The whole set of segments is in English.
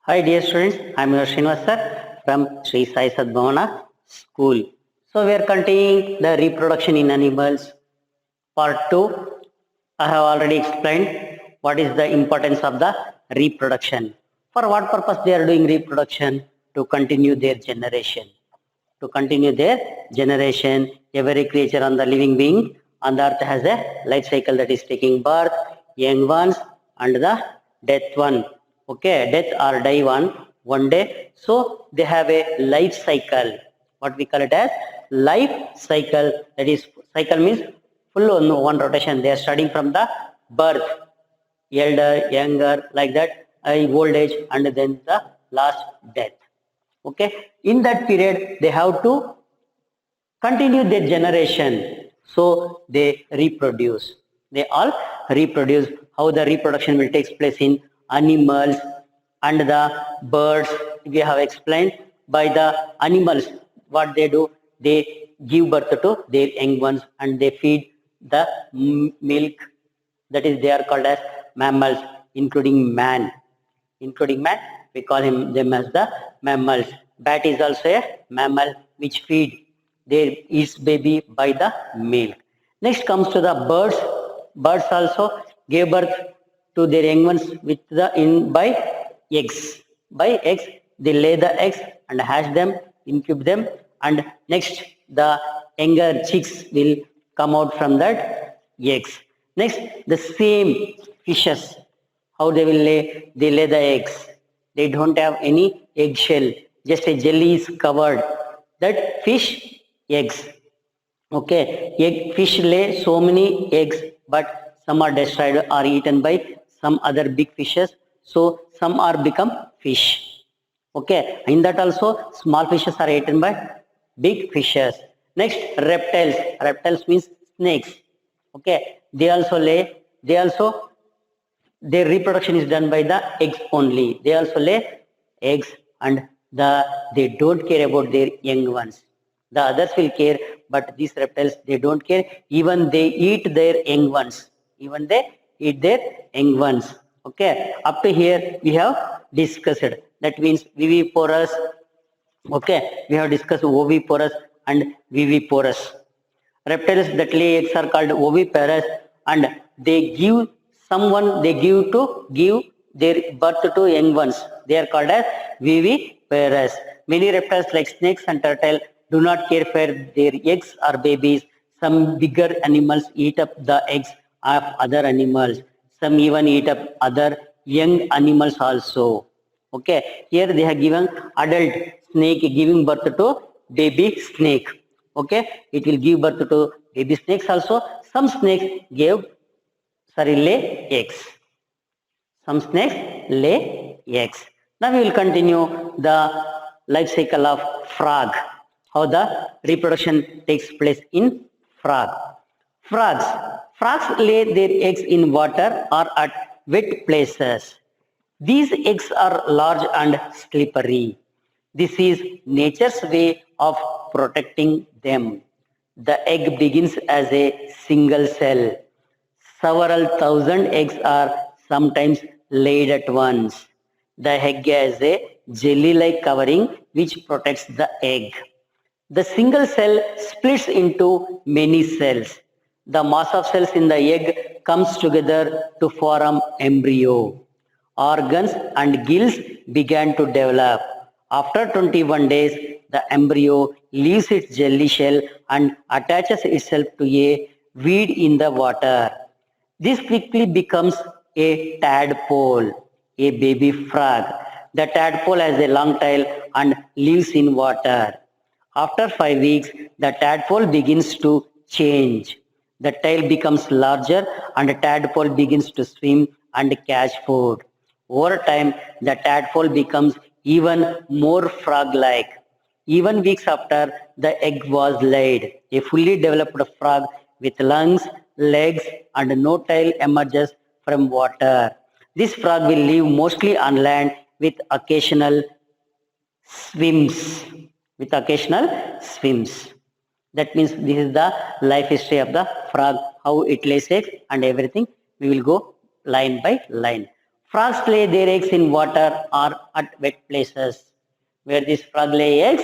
Hi dear students, I am your Srinivas sir from Sri Sai Sadbhavana School. So we are continuing the reproduction in animals part 2. I have already explained what is the importance of the reproduction. For what purpose they are doing reproduction? To continue their generation. To continue their generation, every creature on the living being on the earth has a life cycle that is taking birth, young ones, and the death one. Okay, death or die one day. So they have a life cycle. What we call it as life cycle. That is, cycle means full on one rotation. They are starting from the birth, elder, younger, like that, old age, and then the last death. Okay, in that period they have to continue their generation, so they reproduce. They all reproduce. How the reproduction will take place in animals and the birds, we have explained. By the animals, what they do, they give birth to their young ones and they feed the milk. That is, they are called as mammals, including man. Including man, we call them as the mammals. Bat is also a mammal which feed their its baby by the milk. Next comes to the birds. Birds also give birth to their young ones with the in by eggs. By eggs, they lay the eggs and hatch them, incubate them, and next the younger chicks will come out from that eggs. Next, the same fishes, how they will lay? They lay the eggs. They don't have any eggshell, just a jelly is covered. That fish eggs. Okay, fish lay so many eggs, but some are destroyed or eaten by some other big fishes. So some are become fish. Okay, in that also small fishes are eaten by big fishes. Next, reptiles. Reptiles means snakes. Okay, they also lay. They also, their reproduction is done by the eggs only. They also lay eggs, and they don't care about their young ones. The others will care, but these reptiles, they don't care. Even they eat their young ones. Even they eat their young ones. Okay, up to here we have discussed. That means viviparous. Okay, we have discussed oviparous and viviparous. Reptiles that lay eggs are called oviparous, and they give they give their birth to young ones. They are called as viviparous. Many reptiles like snakes and turtle do not care for their eggs or babies. Some bigger animals eat up the eggs of other animals. Some even eat up other young animals also. Okay, here they have given adult snake giving birth to baby snake. Okay, it will give birth to baby snakes also. Some snakes lay eggs. Some snakes lay eggs. Now we will continue the life cycle of frog. How the reproduction takes place in frog. Frogs. Frogs lay their eggs in water or at wet places. These eggs are large and slippery. This is nature's way of protecting them. The egg begins as a single cell. Several thousand eggs are sometimes laid at once. The egg has a jelly-like covering which protects the egg. The single cell splits into many cells. The mass of cells in the egg comes together to form embryo. Organs and gills began to develop. After 21 days, the embryo leaves its jelly shell and attaches itself to a weed in the water. This quickly becomes a tadpole, a baby frog. The tadpole has a long tail and lives in water. After 5 weeks, the tadpole begins to change. The tail becomes larger and the tadpole begins to swim and catch food. Over time, the tadpole becomes even more frog-like. Even weeks after the egg was laid, a fully developed frog with lungs, legs, and no tail emerges from water. This frog will live mostly on land with occasional swims. With occasional swims. That means this is the life history of the frog, how it lays eggs and everything. We will go line by line. Frogs lay their eggs in water or at wet places. Where this frog lay eggs?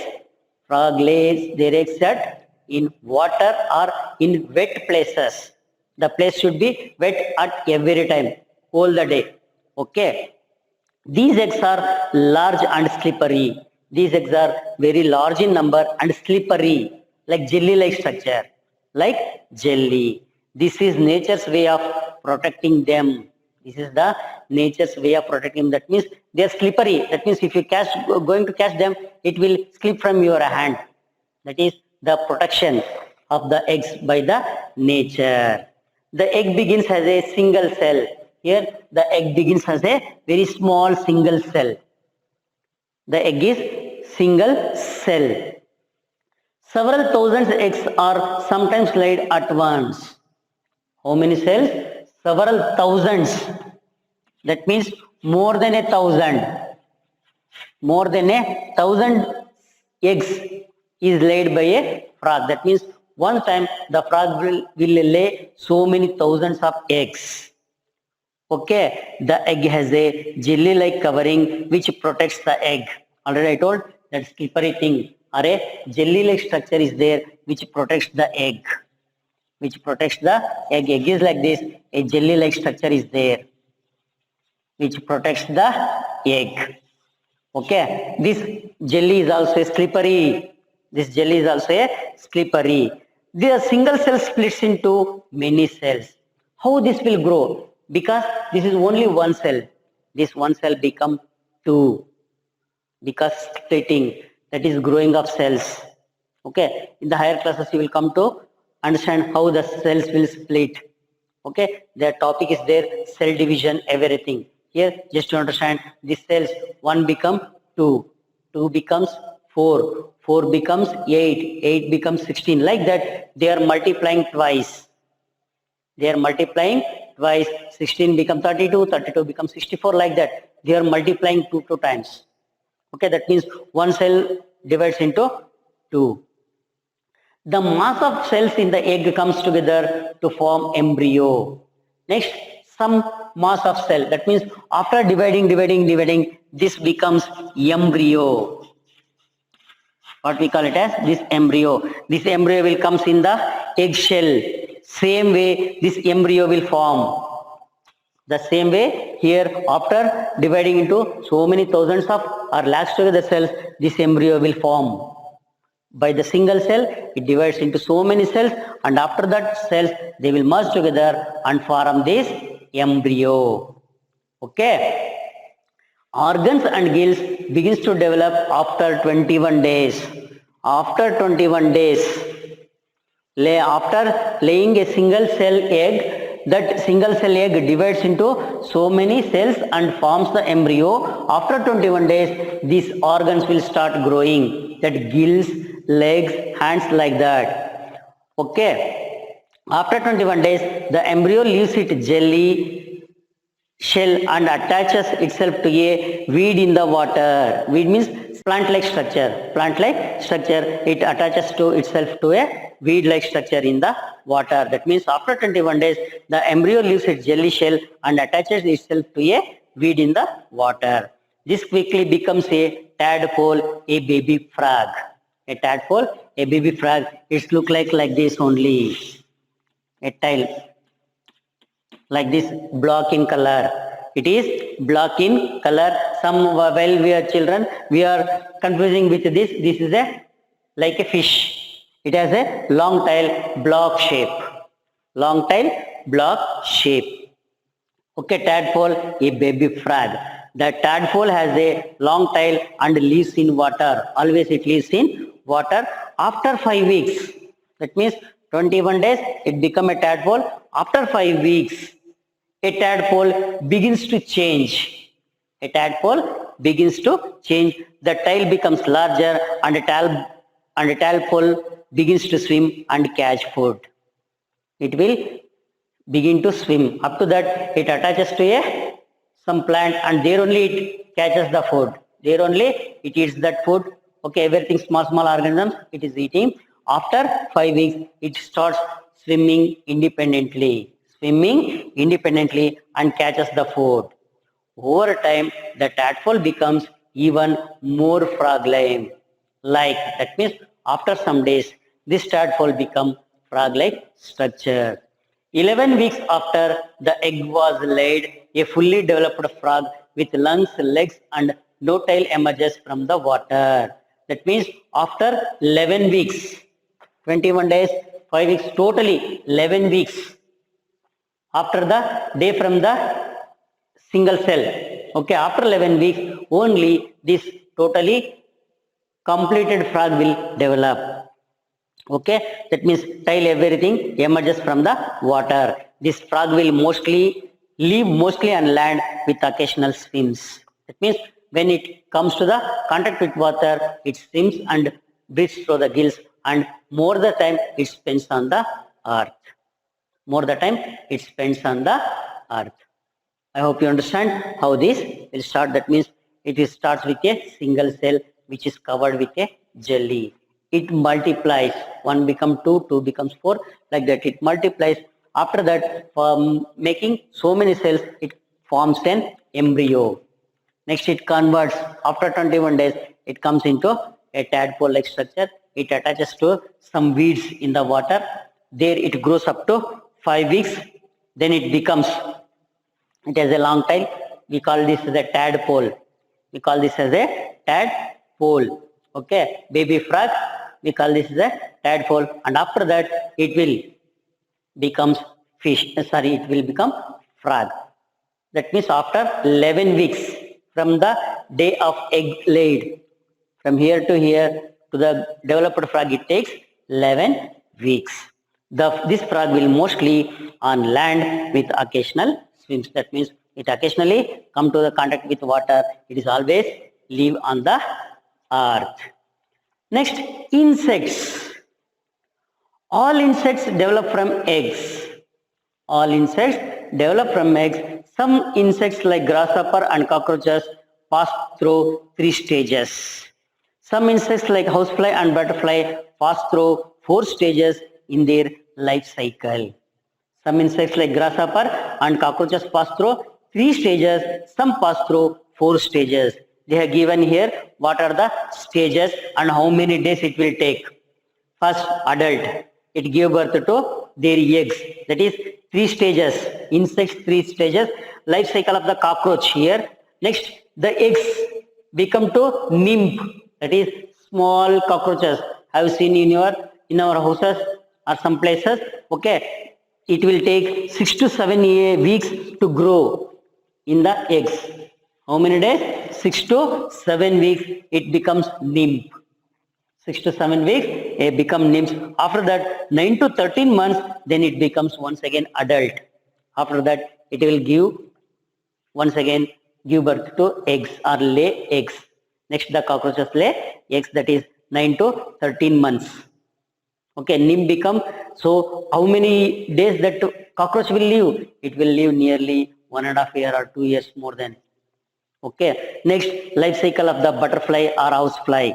Frog lays their eggs at in water or in wet places. The place should be wet at every time, all the day. Okay. These eggs are large and slippery. These eggs are very large in number and slippery, like jelly-like structure, like jelly. This is nature's way of protecting them. This is the nature's way of protecting them. That means they are slippery. That means if you going to catch them, it will slip from your hand. That is the protection of the eggs by the nature. The egg begins as a single cell. Here, the egg begins as a very small single cell. The egg is single cell. Several thousand eggs are sometimes laid at once. How many cells? Several thousands. That means more than 1,000. More than 1,000 eggs is laid by a frog. That means one time the frog will lay so many thousands of eggs. Okay, the egg has a jelly-like covering which protects the egg. Already I told that slippery thing or a jelly-like structure is there which protects the egg. Which protects the egg. Egg is like this. A jelly-like structure is there which protects the egg. Okay, this jelly is also slippery. This jelly is also slippery. The single cell splits into many cells. How this will grow? Because this is only one cell. This one cell become two. Because splitting, that is growing of cells. Okay, in the higher classes you will come to understand how the cells will split. Okay, their topic is there, cell division, everything. Here, just to understand, these cells, 1 become 2, 2 becomes 4, 4 becomes 8, 8 becomes 16. Like that, they are multiplying twice. They are multiplying twice. 16 becomes 32, 32 becomes 64. Like that, they are multiplying two times. Okay, that means one cell divides into 2. The mass of cells in the egg comes together to form embryo. Next, some mass of cell. That means after dividing, this becomes embryo. What we call it as this embryo. This embryo will comes in the egg shell. Same way this embryo will form. The same way here after dividing into so many thousands of or lakhs together cells, this embryo will form. By the single cell, it divides into so many cells, and after that cells, they will merge together and form this embryo. Okay. Organs and gills begins to develop after 21 days. After 21 days, after laying a single cell egg, that single cell egg divides into so many cells and forms the embryo. After 21 days, these organs will start growing. That gills, legs, hands, like that. Okay. After 21 days, the embryo leaves its jelly shell and attaches itself to a weed in the water. Weed means plant-like structure. Plant-like structure, it attaches to itself to a weed-like structure in the water. That means after 21 days, the embryo leaves its jelly shell and attaches itself to a weed in the water. This quickly becomes a tadpole, a baby frog. A tadpole, a baby frog. It looks like this only. A tail. Like this, black in color. It is black in color. While we are children, we are confusing with this. This is like a fish. It has a long tail, block shape. Long tail, block shape. Okay, tadpole, a baby frog. The tadpole has a long tail and lives in water. Always it lives in water. After 5 weeks, that means 21 days, it becomes a tadpole. After 5 weeks, a tadpole begins to change. A tadpole begins to change. The tail becomes larger and a tadpole begins to swim and catch food. It will begin to swim. Up to that, it attaches to some plant and there only it catches the food. There only it eats that food. Okay, everything small organisms it is eating. After 5 weeks, it starts swimming independently. Swimming independently and catches the food. Over time, the tadpole becomes even more frog-like. That means after some days, this tadpole become frog-like structure. 11 weeks after the egg was laid, a fully developed frog with lungs, legs, and no tail emerges from the water. That means after 11 weeks, 21 days, 5 weeks, totally 11 weeks after the day from the single cell. Okay, after 11 weeks, only this totally completed frog will develop. Okay, that means tail everything emerges from the water. This frog will live mostly on land with occasional swims. That means when it comes to the contact with water, it swims and breathes through the gills, and more the time it spends on the earth. More the time it spends on the earth. I hope you understand how this will start. That means it starts with a single cell which is covered with a jelly. It multiplies. One becomes two, two becomes four. Like that, it multiplies. After that, from making so many cells, it forms an embryo. Next, it converts. After 21 days, it comes into a tadpole-like structure. It attaches to some weeds in the water. There, it grows up to 5 weeks. Then it becomes, it has a long tail. We call this as a tadpole. We call this as a tadpole. Okay, baby frog. We call this as a tadpole. And after that, it will becomes fish. Sorry, it will become frog. That means after 11 weeks from the day of egg laid, from here to here to the developed frog, it takes 11 weeks. This frog will mostly on land with occasional swims. That means it occasionally come to the contact with water. It is always live on the earth. Next, insects. All insects develop from eggs. All insects develop from eggs. Some insects like grasshopper and cockroaches pass through 3 stages. Some insects like housefly and butterfly pass through 4 stages in their life cycle. Some insects like grasshopper and cockroaches pass through 3 stages. Some pass through 4 stages. They have given here what are the stages and how many days it will take. First, adult. It give birth to their eggs. That is 3 stages. Insects 3 stages. Life cycle of the cockroach here. Next, the eggs become to nymph. That is small cockroaches. Have you seen in our houses or some places? Okay, it will take 6 to 7 weeks to grow in the eggs. How many days? 6 to 7 weeks. It becomes nymph. 6 to 7 weeks, it becomes nymphs. After that, 9 to 13 months, then it becomes once again adult. After that, it will once again give birth to eggs or lay eggs. Next, the cockroaches lay eggs, that is 9 to 13 months. Okay, nymph become, so how many days that cockroach will live? It will live nearly 1.5 years or 2 years more than. Okay, next, life cycle of the butterfly or housefly.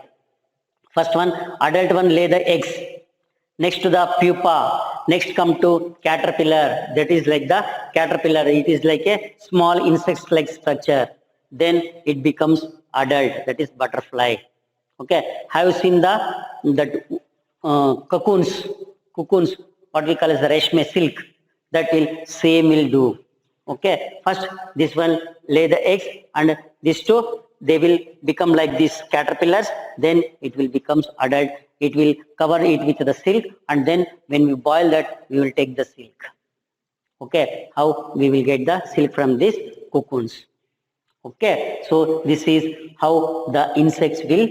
First one, adult one lay the eggs. Next to the pupa. Next come to caterpillar. That is like the caterpillar. It is like a small insect-like structure. Then it becomes adult. That is butterfly. Okay. Have you seen that cocoons? Cocoons. What we call as the reshme silk. That will do. Okay. First, this one lay the eggs, and these two, they will become like these caterpillars. Then it will becomes adult. It will cover it with the silk, and then when we boil that, we will take the silk. Okay, how we will get the silk from these cocoons. Okay, so this is how the insects will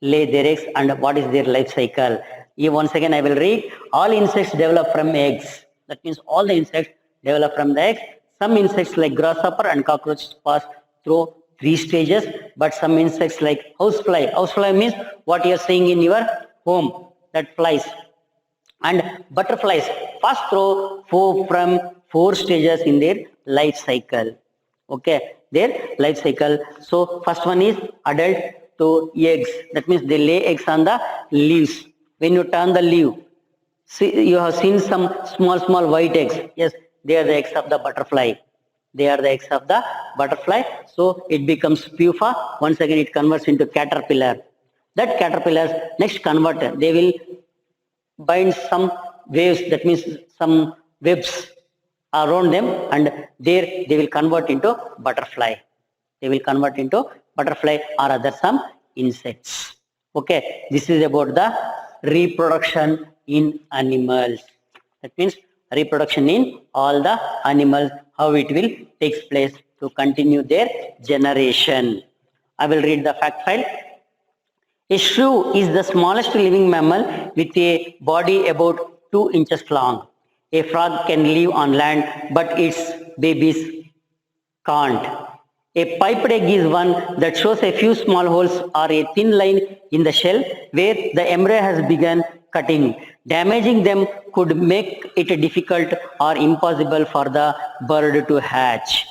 lay their eggs and what is their life cycle. Here once again I will read. All insects develop from eggs. That means all the insects develop from the eggs. Some insects like grasshopper and cockroach pass through 3 stages, but some insects like housefly means what you are seeing in your home, that flies, and butterflies pass through from 4 stages in their life cycle. Okay, their life cycle. So first one is adult to eggs. That means they lay eggs on the leaves. When you turn the leaf, see, you have seen some small white eggs. Yes, they are the eggs of the butterfly. They are the eggs of the butterfly. So it becomes pupa. Once again, it converts into caterpillar. That caterpillars next convert. They will bind some waves. That means some webs around them, and there they will convert into butterfly. They will convert into butterfly or other some insects. Okay, this is about the reproduction in animals. That means reproduction in all the animals, how it will takes place to continue their generation. I will read the fact file. A shrew is the smallest living mammal with a body about 2 inches long. A frog can live on land, but its babies can't. A piped egg is one that shows a few small holes or a thin line in the shell where the embryo has begun cutting. Damaging them could make it difficult or impossible for the bird to hatch.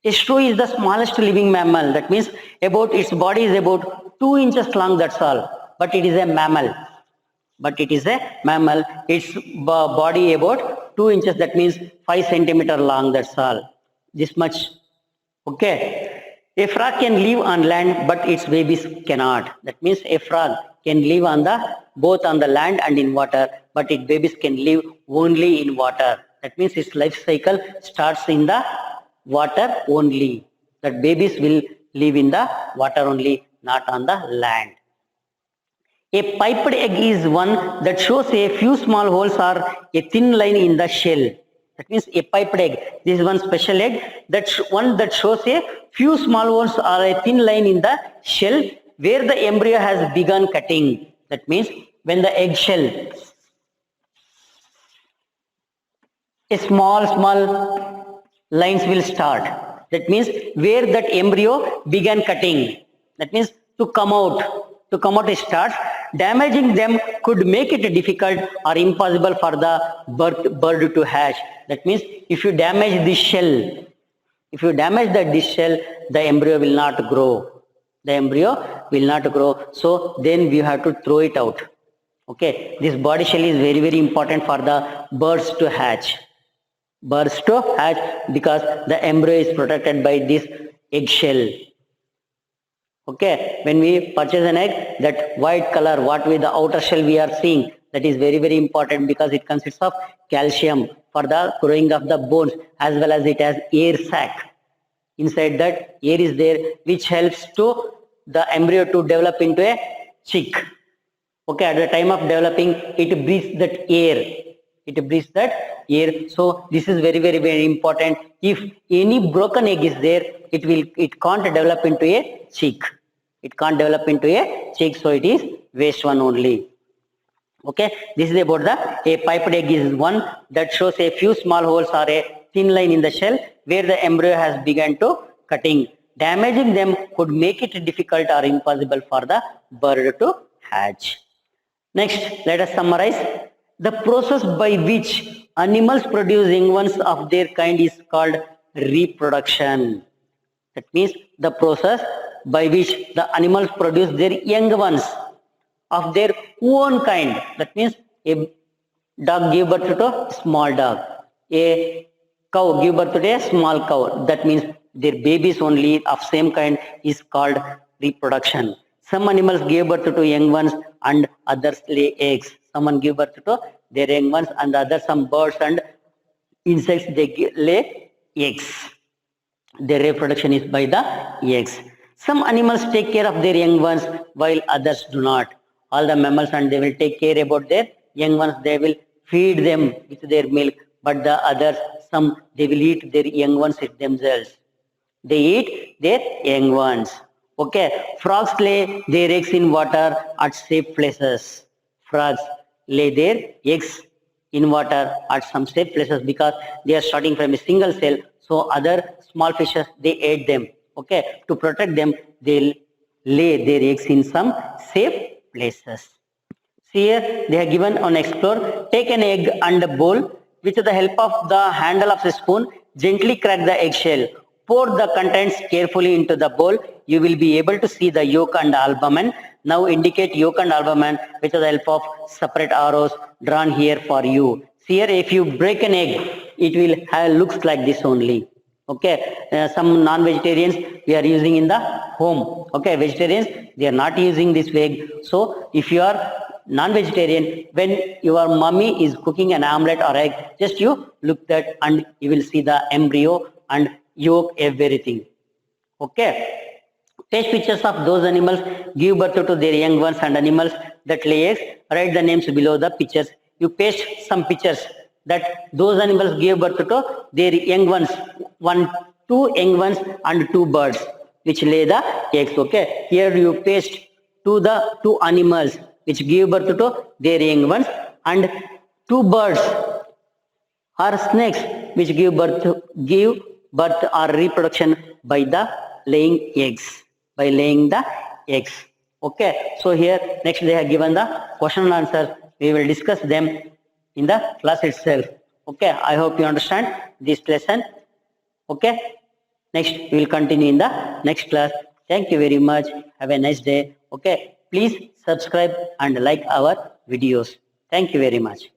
A shrew is the smallest living mammal. That means about its body is about 2 inches long, that's all. But it is a mammal. Its body about 2 inches, that means 5 centimeter long, that's all. This much. Okay. A frog can live on land, but its babies cannot. That means a frog can live on both on the land and in water, but its babies can live only in water. That means its life cycle starts in the water only. That babies will live in the water only, not on the land. A piped egg is one that shows a few small holes or a thin line in the shell. That means a piped egg. This is one special egg. That's one that shows a few small holes or a thin line in the shell where the embryo has begun cutting. That means when the egg shell, a small lines will start. That means where that embryo began cutting. That means to come out it starts. Damaging them could make it difficult or impossible for the bird to hatch. That means if you damage this shell, the embryo will not grow. So then we have to throw it out. Okay, this body shell is very, very important for the birds to hatch. Because the embryo is protected by this eggshell. Okay, when we purchase an egg, that white color, what with the outer shell we are seeing, that is very, very important because it consists of calcium for the growing of the bones, as well as it has air sac. Inside that air is there, which helps to the embryo to develop into a chick. Okay, at the time of developing, it breathes that air. So this is very, very, very important. If any broken egg is there, it can't develop into a chick. So it is waste one only. Okay, this is about a piped egg is one that shows a few small holes or a thin line in the shell where the embryo has begun to cutting. Damaging them could make it difficult or impossible for the bird to hatch. Next, let us summarize. The process by which animals produce young ones of their kind is called reproduction. That means the process by which the animals produce their young ones of their own kind. That means a dog give birth to a small dog. A cow give birth to a small cow. That means their babies only of same kind is called reproduction. Some animals give birth to young ones and others lay eggs. Someone give birth to their young ones and others, some birds and insects, they lay eggs. Their reproduction is by the eggs. Some animals take care of their young ones while others do not. All the mammals and they will take care about their young ones. They will feed them with their milk. But the others, some they will eat their young ones themselves. They eat their young ones. Okay. Frogs lay their eggs in water at safe places. Frogs lay their eggs in water at some safe places because they are starting from a single cell. So other small fishes, they ate them. Okay, to protect them, they'll lay their eggs in some safe places. See here, they are given on explore. Take an egg and a bowl. With the help of the handle of the spoon, gently crack the eggshell. Pour the contents carefully into the bowl. You will be able to see the yolk and albumen. Now indicate yolk and albumen with the help of separate arrows drawn here for you. See here, if you break an egg, it will have looks like this only. Okay, some non-vegetarians we are using in the home. Okay, vegetarians they are not using this egg. So if you are non-vegetarian, when your mummy is cooking an omelette or egg, just you look that and you will see the embryo and yolk, everything. Okay. Take pictures of those animals, give birth to their young ones and animals that lay eggs. Write the names below the pictures. You paste some pictures that those animals gave birth to their young ones, two young ones and two birds which lay the eggs. Okay. Here you paste two animals which give birth to their young ones and two birds or snakes which give birth or reproduction by the laying eggs, by laying the eggs. Okay, so here next they have given the question and answer. We will discuss them in the class itself. Okay, I hope you understand this lesson. Okay, next we will continue in the next class. Thank you very much. Have a nice day. Okay, please subscribe and like our videos. Thank you very much.